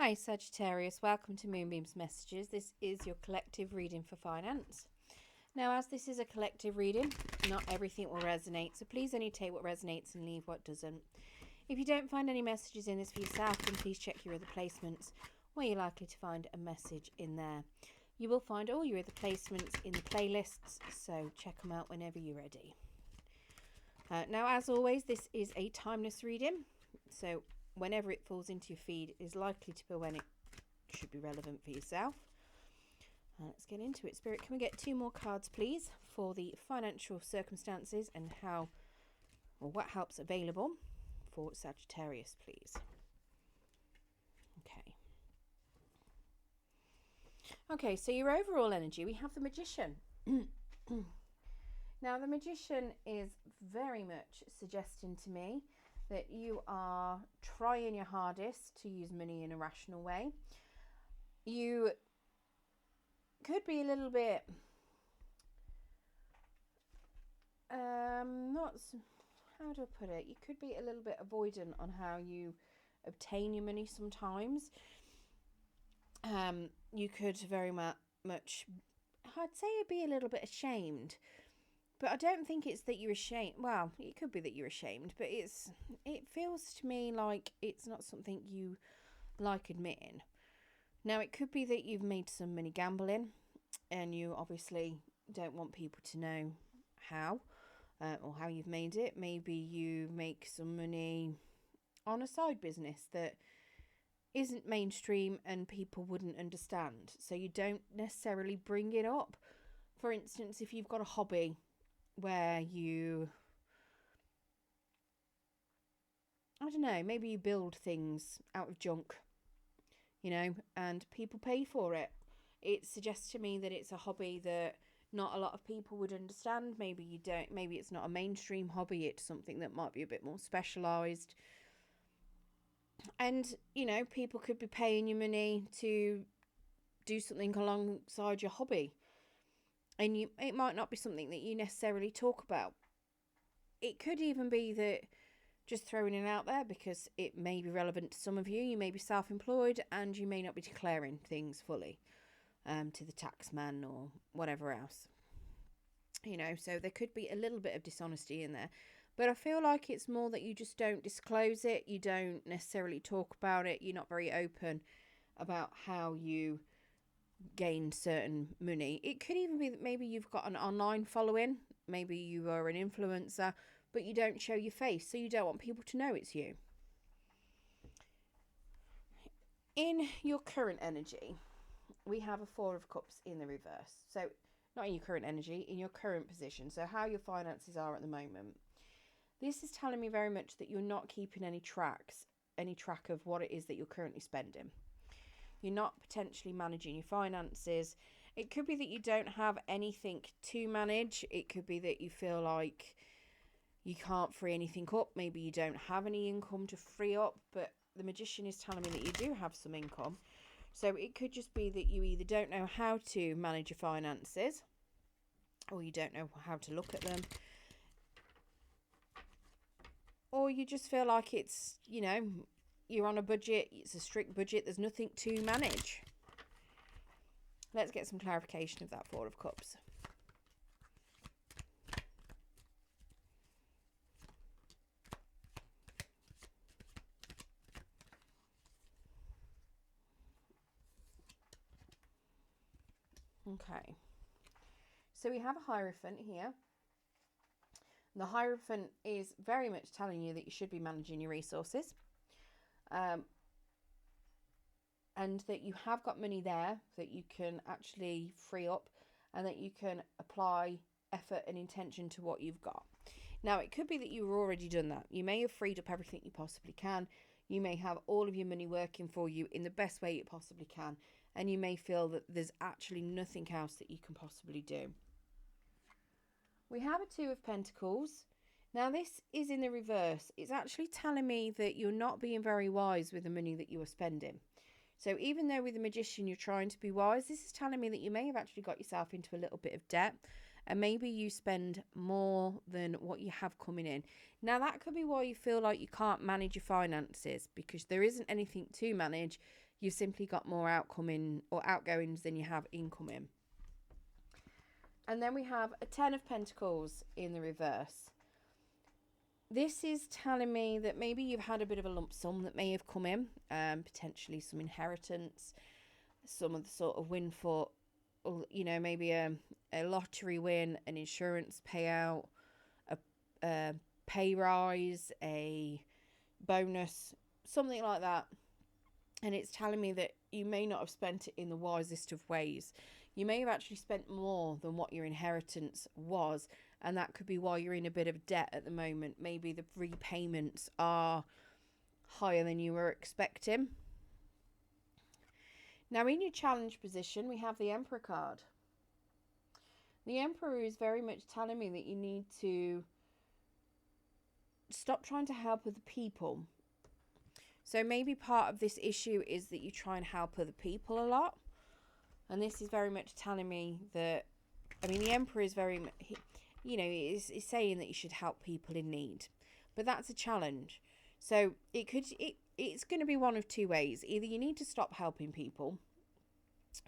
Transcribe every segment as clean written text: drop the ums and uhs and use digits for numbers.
Hi Sagittarius, welcome to Moonbeam's Messages. This is your collective reading for finance. Now, as this is a collective reading, not everything will resonate, so please only take what resonates and leave what doesn't. If you don't find any messages in this for yourself, then please check your other placements where you're likely to find a message in there. You will find all your other placements in the playlists, so check them out whenever you're ready. Now, as always, this is a timeless reading, so whenever it falls into your feed is likely to be when it should be relevant for yourself. Let's get into it. Spirit, can we get 2 more cards, please, for the financial circumstances and how or what helps available for Sagittarius, please. Okay, so your overall energy, we have the Magician. Now, the Magician is very much suggesting to me that you are trying your hardest to use money in a rational way. You could be a little bit not, how do I put it? You could be a little bit avoidant on how you obtain your money sometimes. You could very much, I'd say, be a little bit ashamed. But I don't think it's that you're ashamed. Well, it could be that you're ashamed, but it feels to me like it's not something you like admitting. Now, it could be that you've made some money gambling and you obviously don't want people to know how or how you've made it. Maybe you make some money on a side business that isn't mainstream and people wouldn't understand. So you don't necessarily bring it up. For instance, if you've got a hobby where you, I don't know, maybe you build things out of junk, and people pay for it. It suggests to me that it's a hobby that not a lot of people would understand. Maybe you don't, maybe it's not a mainstream hobby, it's something that might be a bit more specialised. And, people could be paying you money to do something alongside your hobby. And it might not be something that you necessarily talk about. It could even be that, just throwing it out there, because it may be relevant to some of you. You may be self-employed and you may not be declaring things fully to the tax man or whatever else. So there could be a little bit of dishonesty in there. But I feel like it's more that you just don't disclose it. You don't necessarily talk about it. You're not very open about how you gain certain money. It could even be that maybe you've got an online following, maybe you are an influencer, but you don't show your face, so you don't want people to know it's you. In your current energy, we have a 4 of Cups in the reverse. So not in your current energy, in your current position, so how your finances are at the moment. This is telling me very much that you're not keeping any track of what it is that you're currently spending. You're not potentially managing your finances. It could be that you don't have anything to manage. It could be that you feel like you can't free anything up. Maybe you don't have any income to free up, but the Magician is telling me that you do have some income. So it could just be that you either don't know how to manage your finances or you don't know how to look at them. Or you just feel like it's, you're on a budget, it's a strict budget, there's nothing to manage. Let's get some clarification of that 4 of Cups. Okay. So we have a Hierophant here. The Hierophant is very much telling you that you should be managing your resources. And that you have got money there that you can actually free up and that you can apply effort and intention to what you've got. Now, it could be that you've already done that. You may have freed up everything you possibly can. You may have all of your money working for you in the best way you possibly can. And you may feel that there's actually nothing else that you can possibly do. We have a 2 of Pentacles. Now, this is in the reverse. It's actually telling me that you're not being very wise with the money that you are spending. So even though with the Magician you're trying to be wise, this is telling me that you may have actually got yourself into a little bit of debt and maybe you spend more than what you have coming in. Now, that could be why you feel like you can't manage your finances, because there isn't anything to manage. You've simply got more outcoming or outgoings than you have incoming. And then we have a 10 of Pentacles in the reverse. This is telling me that maybe you've had a bit of a lump sum that may have come in, potentially some inheritance, some of the sort of windfall, or, you know, maybe a lottery win, an insurance payout, a pay rise, a bonus, something like that. And it's telling me that you may not have spent it in the wisest of ways. You may have actually spent more than what your inheritance was, and that could be why you're in a bit of debt at the moment. Maybe the repayments are higher than you were expecting. Now, in your challenge position, we have the Emperor card. The Emperor is very much telling me that you need to stop trying to help other people. So maybe part of this issue is that you try and help other people a lot. And this is very much telling me that, I mean, the Emperor is very, you know, is saying that you should help people in need. But that's a challenge. So it's going to be one of two ways. Either you need to stop helping people,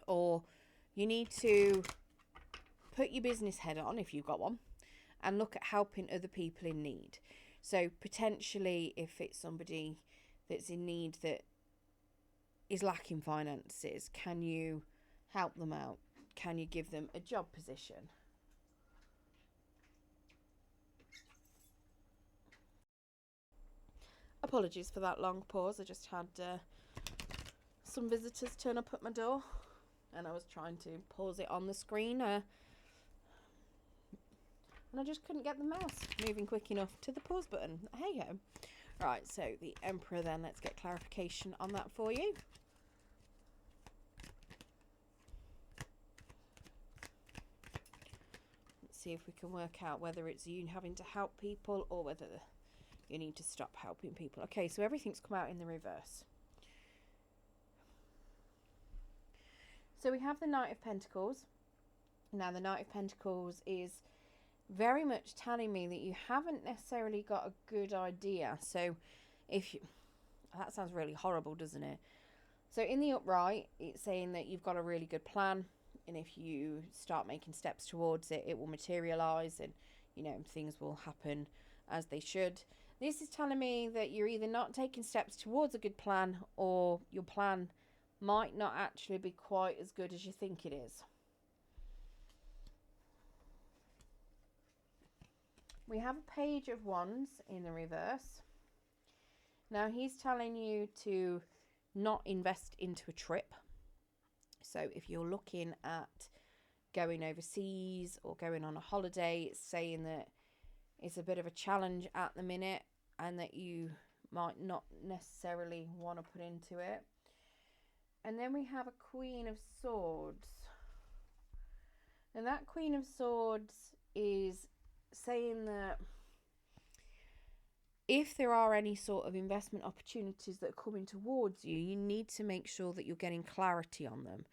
or you need to put your business head on, if you've got one, and look at helping other people in need. So potentially, if it's somebody that's in need that is lacking finances, can you help them out? Can you give them a job position? Apologies for that long pause. I just had some visitors turn up at my door, and I was trying to pause it on the screen, and I just couldn't get the mouse moving quick enough to the pause button. Hey ho. Right, so the Emperor then, let's get clarification on that for you. Let's see if we can work out whether it's you having to help people or whether you need to stop helping people. Okay, so everything's come out in the reverse. So we have the Knight of Pentacles. Now, the Knight of Pentacles is very much telling me that you haven't necessarily got a good idea. So if you, that sounds really horrible, doesn't it? So in the upright, it's saying that you've got a really good plan, and if you start making steps towards it, it will materialize, and, you know, things will happen as they should. This is telling me that you're either not taking steps towards a good plan, or your plan might not actually be quite as good as you think it is. We have a Page of Wands in the reverse. Now, he's telling you to not invest into a trip. So if you're looking at going overseas or going on a holiday, it's saying that it's a bit of a challenge at the minute and that you might not necessarily want to put into it. And then we have a Queen of Swords. And that Queen of Swords is saying that if there are any sort of investment opportunities that are coming towards you, you need to make sure that you're getting clarity on them,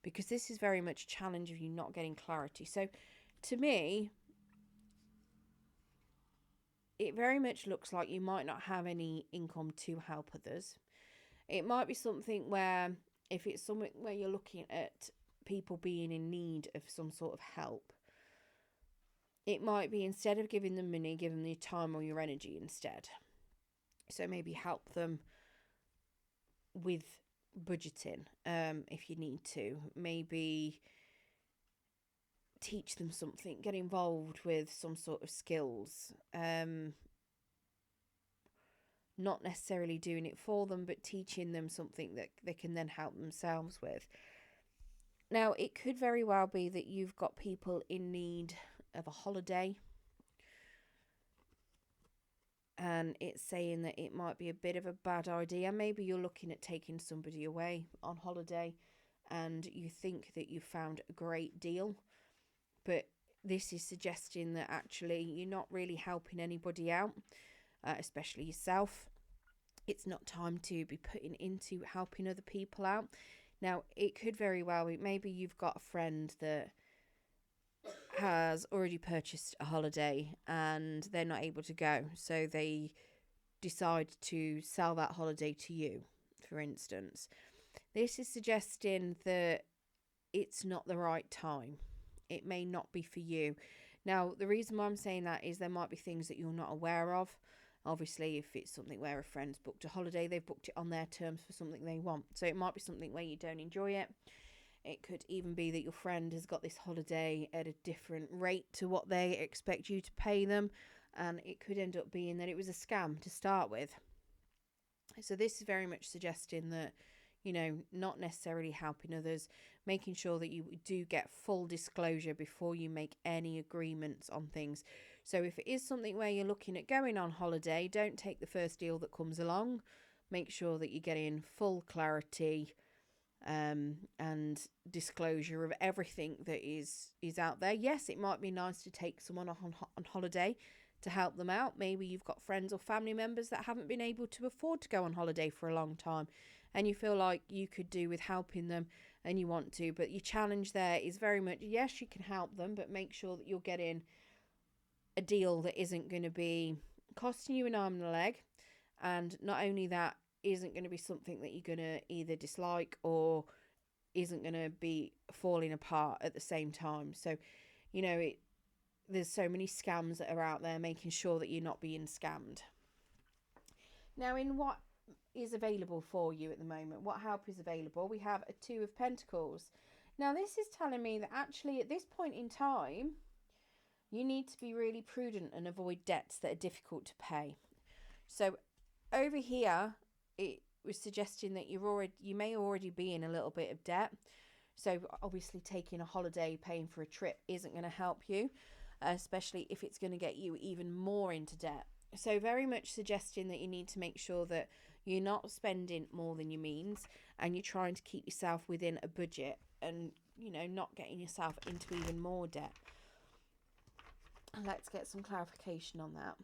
because this is very much a challenge of you not getting clarity. So to me, it very much looks like you might not have any income to help others. It might be something where, if it's something where you're looking at people being in need of some sort of help, it might be, instead of giving them money, give them your time or your energy instead. So maybe help them with budgeting, if you need to. Maybe teach them something, get involved with some sort of skills. Not necessarily doing it for them, but teaching them something that they can then help themselves with. Now, it could very well be that you've got people in need of a holiday, and it's saying that it might be a bit of a bad idea. Maybe you're looking at taking somebody away on holiday and you think that you found a great deal, but this is suggesting that actually you're not really helping anybody out, especially yourself. It's not time to be putting into helping other people out. Now, it could very well be, maybe you've got a friend that has already purchased a holiday and they're not able to go, so they decide to sell that holiday to you, for instance. This is suggesting that it's not the right time. It may not be for you. Now, the reason why I'm saying that is there might be things that you're not aware of. Obviously, if it's something where a friend's booked a holiday, they've booked it on their terms for something they want. So it might be something where you don't enjoy it. It could even be that your friend has got this holiday at a different rate to what they expect you to pay them. And it could end up being that it was a scam to start with. So this is very much suggesting that, not necessarily helping others, making sure that you do get full disclosure before you make any agreements on things. So if it is something where you're looking at going on holiday, don't take the first deal that comes along. Make sure that you get in full clarity and disclosure of everything that is out there. Yes, it might be nice to take someone on holiday to help them out. Maybe you've got friends or family members that haven't been able to afford to go on holiday for a long time, and you feel like you could do with helping them and you want to. But your challenge there is very much, yes, you can help them, but make sure that you're getting a deal that isn't going to be costing you an arm and a leg. And not only that, isn't going to be something that you're going to either dislike or isn't going to be falling apart at the same time. So, there's so many scams that are out there, making sure that you're not being scammed. Now, in what is available for you at the moment, what help is available? We have a Two of Pentacles. Now, this is telling me that actually at this point in time, you need to be really prudent and avoid debts that are difficult to pay. So over here, it was suggesting that you may already be in a little bit of debt. So obviously taking a holiday, paying for a trip isn't going to help you, especially if it's going to get you even more into debt. So very much suggesting that you need to make sure that you're not spending more than your means and you're trying to keep yourself within a budget and, not getting yourself into even more debt. And let's get some clarification on that.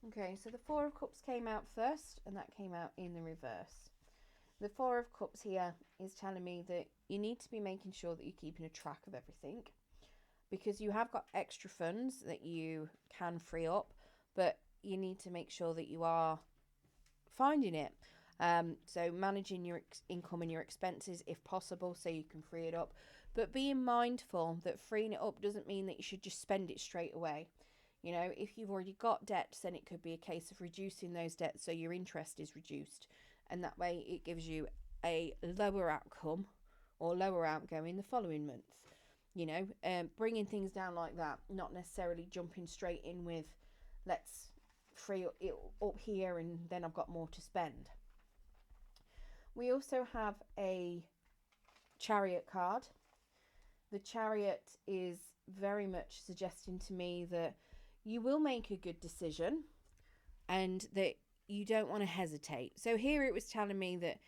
Okay, so the Four of Cups came out first, and that came out in the reverse. The Four of Cups here is telling me that you need to be making sure that you're keeping a track of everything, because you have got extra funds that you can free up, but you need to make sure that you are finding it. So managing your income and your expenses if possible, so you can free it up. But being mindful that freeing it up doesn't mean that you should just spend it straight away. If you've already got debts, then it could be a case of reducing those debts so your interest is reduced. And that way it gives you a lower outcome or lower outgoing the following month. Bringing things down like that, not necessarily jumping straight in with let's free it up here and then I've got more to spend. We also have a Chariot card. The Chariot is very much suggesting to me that you will make a good decision and that you don't want to hesitate. So here it was telling me that,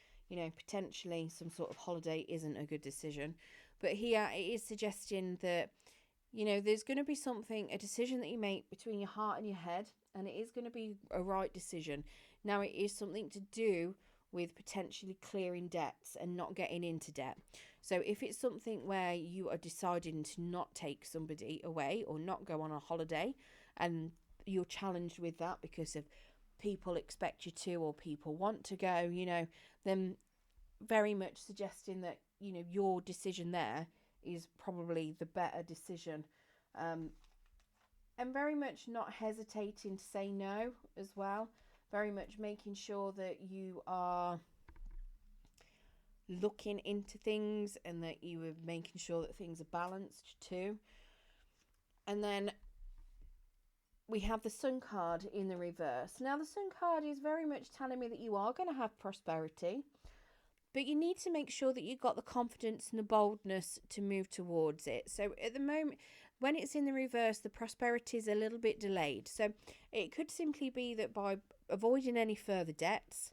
potentially some sort of holiday isn't a good decision. But here it is suggesting that, there's going to be a decision that you make between your heart and your head, and it is going to be a right decision. Now, it is something to do with potentially clearing debts and not getting into debt. So if it's something where you are deciding to not take somebody away or not go on a holiday, and you're challenged with that because of people expect you to or people want to go, then very much suggesting that, your decision there is probably the better decision. And very much not hesitating to say no as well. Very much making sure that you are looking into things and that you are making sure that things are balanced too. And then we have the Sun card in the reverse. Now, the Sun card is very much telling me that you are going to have prosperity, but you need to make sure that you've got the confidence and the boldness to move towards it. So at the moment, when it's in the reverse, the prosperity is a little bit delayed. So it could simply be that by avoiding any further debts,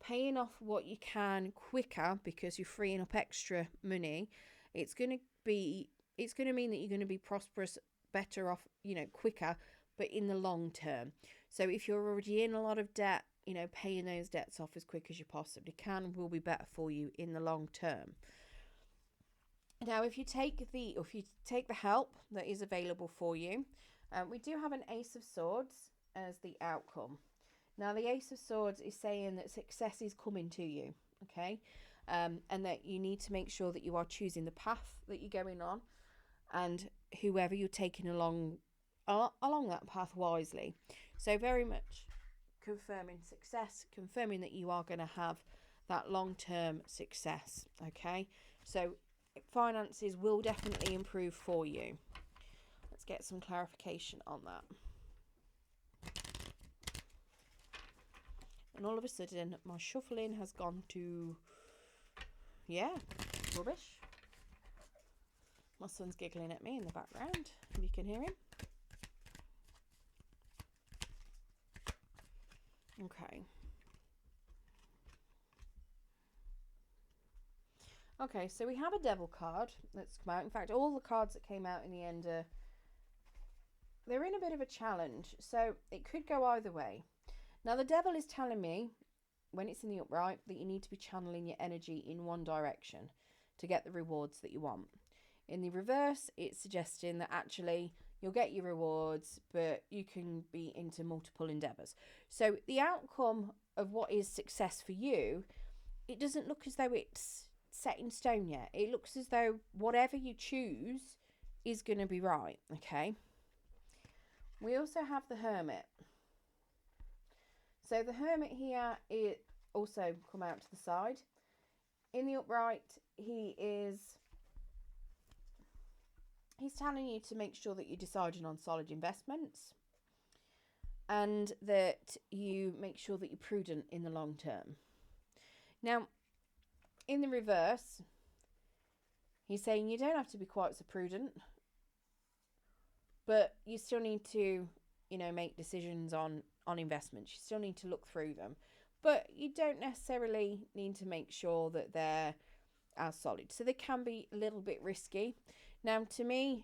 paying off what you can quicker because you're freeing up extra money, it's going to mean that you're going to be prosperous, better off, quicker, but in the long term. So if you're already in a lot of debt, you know, paying those debts off as quick as you possibly can will be better for you in the long term. Now, if you take the help that is available for you, we do have an Ace of Swords as the outcome. Now, the Ace of Swords is saying that success is coming to you, okay? And that you need to make sure that you are choosing the path that you're going on, and whoever you're taking along that path wisely. So very much confirming success, confirming that you are going to have that long-term success, okay? So finances will definitely improve for you. Let's get some clarification on that. And all of a sudden, my shuffling has gone to, rubbish. My son's giggling at me in the background, if you can hear him. Okay. Okay, so we have a devil card that's come out. In fact, all the cards that came out in the end they're in a bit of a challenge. So it could go either way. Now, the devil is telling me, when it's in the upright, that you need to be channeling your energy in one direction to get the rewards that you want. In the reverse, it's suggesting that actually you'll get your rewards, but you can be into multiple endeavours. So the outcome of what is success for you, it doesn't look as though it's set in stone yet. It looks as though whatever you choose is going to be right, okay? We also have the Hermit. So the Hermit here, it also come out to the side. In the upright, he's telling you to make sure that you're deciding on solid investments, and that you make sure that you're prudent in the long term. Now, in the reverse, he's saying you don't have to be quite so prudent, but you still need to, make decisions on investments. You still need to look through them, but you don't necessarily need to make sure that they're as solid. So they can be a little bit risky. Now, to me,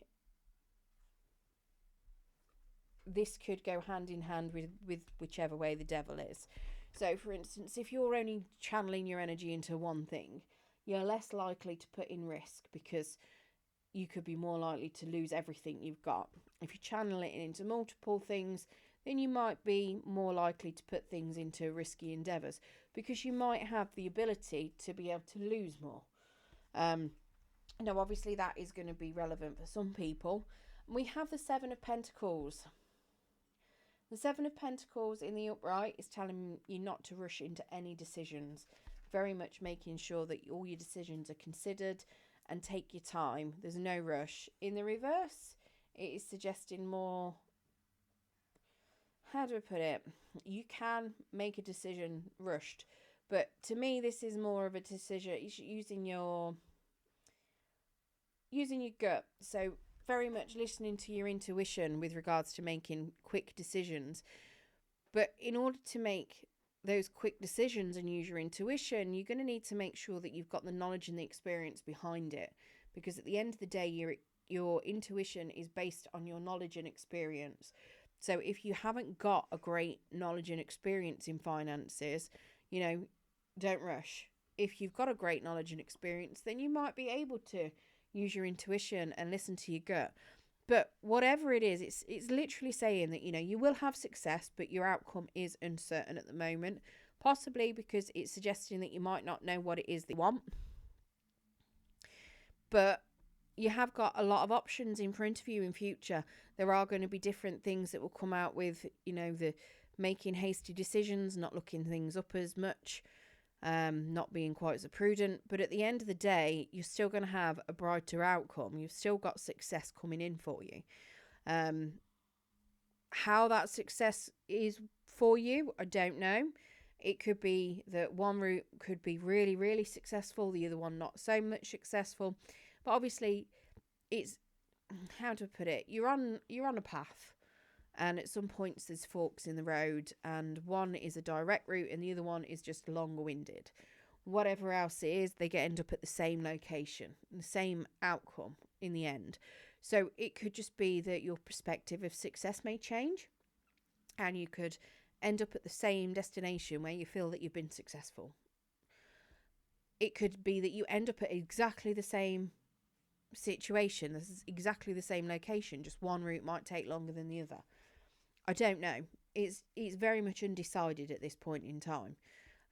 this could go hand in hand with whichever way the devil is. So, for instance, if you're only channeling your energy into one thing, you're less likely to put in risk because you could be more likely to lose everything you've got. If you channel it into multiple things, then you might be more likely to put things into risky endeavours because you might have the ability to be able to lose more. Now, obviously, that is going to be relevant for some people. We have the Seven of Pentacles. The Seven of Pentacles in the upright is telling you not to rush into any decisions. Very much making sure that all your decisions are considered and take your time. There's no rush. In the reverse, it is suggesting more, how do I put it? You can make a decision rushed. But to me, this is more of a decision using your gut. So very much listening to your intuition with regards to making quick decisions. But in order to make those quick decisions and use your intuition, you're going to need to make sure that you've got the knowledge and the experience behind it. Because at the end of the day, your intuition is based on your knowledge and experience. So if you haven't got a great knowledge and experience in finances, don't rush. If you've got a great knowledge and experience, then you might be able to use your intuition and listen to your gut. But whatever it is, it's literally saying that, you will have success, but your outcome is uncertain at the moment. Possibly because it's suggesting that you might not know what it is that you want. But you have got a lot of options in front of you in future. There are going to be different things that will come out with, the making hasty decisions, not looking things up as much, not being quite so prudent. But at the end of the day, you're still going to have a brighter outcome. You've still got success coming in for you. How that success is for you, I don't know. It could be that one route could be really, really successful, the other one not so much successful. But obviously, it's, how to put it, you're on a path. And at some points there's forks in the road, and one is a direct route and the other one is just long-winded. Whatever else it is, they end up at the same location, the same outcome in the end. So it could just be that your perspective of success may change. and you could end up at the same destination where you feel that you've been successful. It could be that you end up at exactly the same situation. This is exactly the same location, just one route might take longer than the other. I don't know. It's very much undecided at this point in time.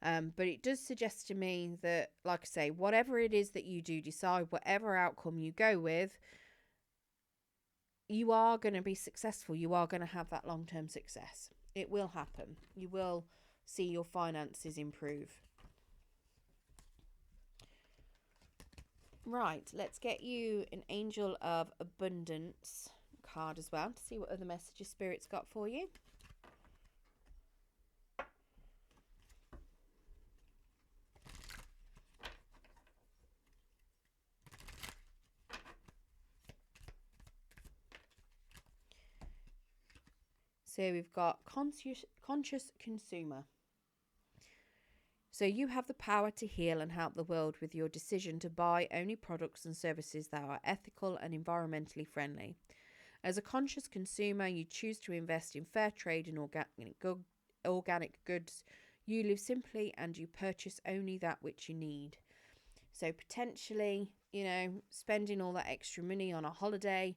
But it does suggest to me that, like I say, whatever it is that you do decide, whatever outcome you go with, you are going to be successful. You are going to have that long-term success. It will happen. You will see your finances improve. Right, let's get you an Angel of Abundance card as well to see what other messages Spirit's got for you. So we've got conscious consumer. So you have the power to heal and help the world with your decision to buy only products and services that are ethical and environmentally friendly. As a conscious consumer, you choose to invest in fair trade and organic goods. You live simply and you purchase only that which you need. So potentially, spending all that extra money on a holiday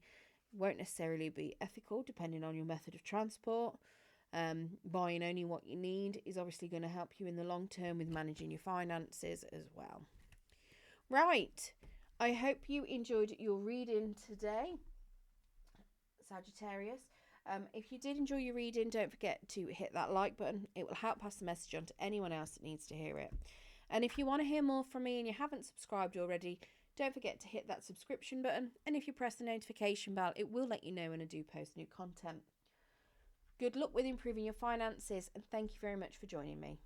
won't necessarily be ethical depending on your method of transport. Buying only what you need is obviously going to help you in the long term with managing your finances as well. Right, I hope you enjoyed your reading today, Sagittarius. If you did enjoy your reading, don't forget to hit that like button. It will help pass the message on to anyone else that needs to hear it. And if you want to hear more from me and you haven't subscribed already, don't forget to hit that subscription button. And if you press the notification bell, it will let you know when I do post new content. Good luck with improving your finances, and thank you very much for joining me.